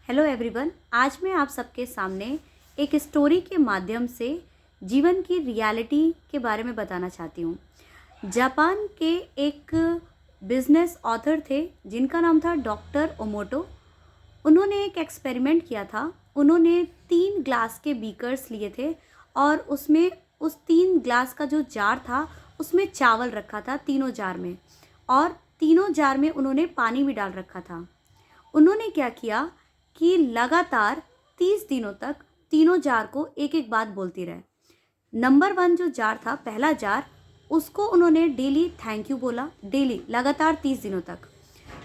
Hello everyone, आज मैं आप सबके सामने एक स्टोरी के माध्यम से जीवन की रियलिटी के बारे में बताना चाहती हूँ। जापान के एक बिजनेस ऑथर थे जिनका नाम था डॉक्टर ओमोटो। उन्होंने एक एक्सपेरिमेंट किया था। उन्होंने 3 ग्लास के बीकर्स लिए थे और उसमें उस 3 ग्लास का जो जार था उसमें चावल रखा था तीनों जार में, और तीनों जार में उन्होंने पानी भी डाल रखा था। उन्होंने क्या किया कि लगातार 30 दिनों तक तीनों जार को एक एक बात बोलती रहे। नंबर 1 जो जार था, पहला जार, उसको उन्होंने डेली थैंक यू बोला, डेली लगातार 30 दिनों तक।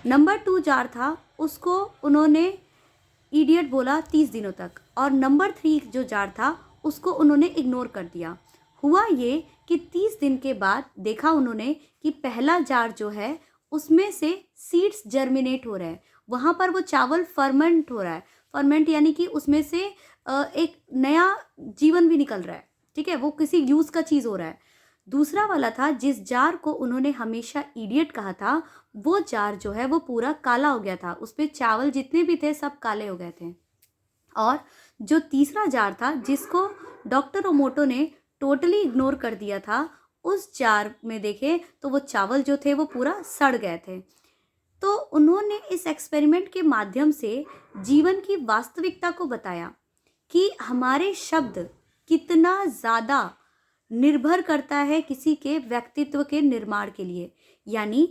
नंबर 2 जार था, उसको उन्होंने इडियट बोला 30 दिनों तक, और नंबर 3 जो जार था उसको उन्होंने इग्नोर कर दिया। हुआ ये कि 30 दिन के बाद देखा उन्होंने कि पहला जार जो है उसमें से सीड्स जर्मिनेट हो रहे हैं, वहाँ पर वो चावल फर्मेंट हो रहा है। फर्मेंट यानी कि उसमें से एक नया जीवन भी निकल रहा है, ठीक है, वो किसी यूज़ का चीज़ हो रहा है। दूसरा वाला था, जिस जार को उन्होंने हमेशा इडियट कहा था, वो जार जो है वो पूरा काला हो गया था, उस पर चावल जितने भी थे सब काले हो गए थे। और जो तीसरा जार था जिसको डॉक्टर ओमोटो ने टोटली इग्नोर कर दिया था, उस जार में देखें तो वो चावल जो थे वो पूरा सड़ गए थे। तो उन्होंने इस एक्सपेरिमेंट के माध्यम से जीवन की वास्तविकता को बताया कि हमारे शब्द कितना ज़्यादा निर्भर करता है किसी के व्यक्तित्व के निर्माण के लिए। यानी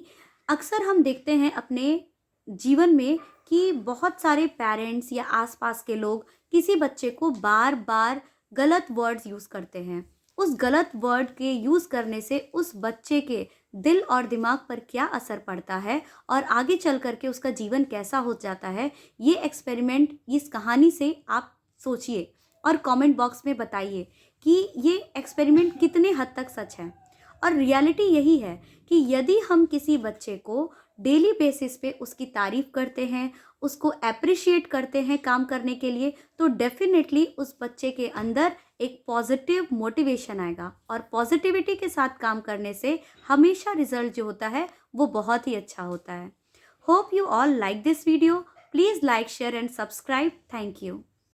अक्सर हम देखते हैं अपने जीवन में कि बहुत सारे पेरेंट्स या आसपास के लोग किसी बच्चे को बार बार गलत वर्ड्स यूज़ करते हैं। उस गलत वर्ड के यूज़ करने से उस बच्चे के दिल और दिमाग पर क्या असर पड़ता है और आगे चल करके उसका जीवन कैसा हो जाता है, ये एक्सपेरिमेंट, इस कहानी से आप सोचिए और कमेंट बॉक्स में बताइए कि ये एक्सपेरिमेंट कितने हद तक सच है। और रियलिटी यही है कि यदि हम किसी बच्चे को डेली बेसिस पे उसकी तारीफ करते हैं, उसको अप्रिशिएट करते हैं काम करने के लिए, तो डेफिनेटली उस बच्चे के अंदर एक पॉजिटिव मोटिवेशन आएगा, और पॉजिटिविटी के साथ काम करने से हमेशा रिजल्ट जो होता है वो बहुत ही अच्छा होता है। Hope you all like this video. Please like, share and subscribe. Thank you.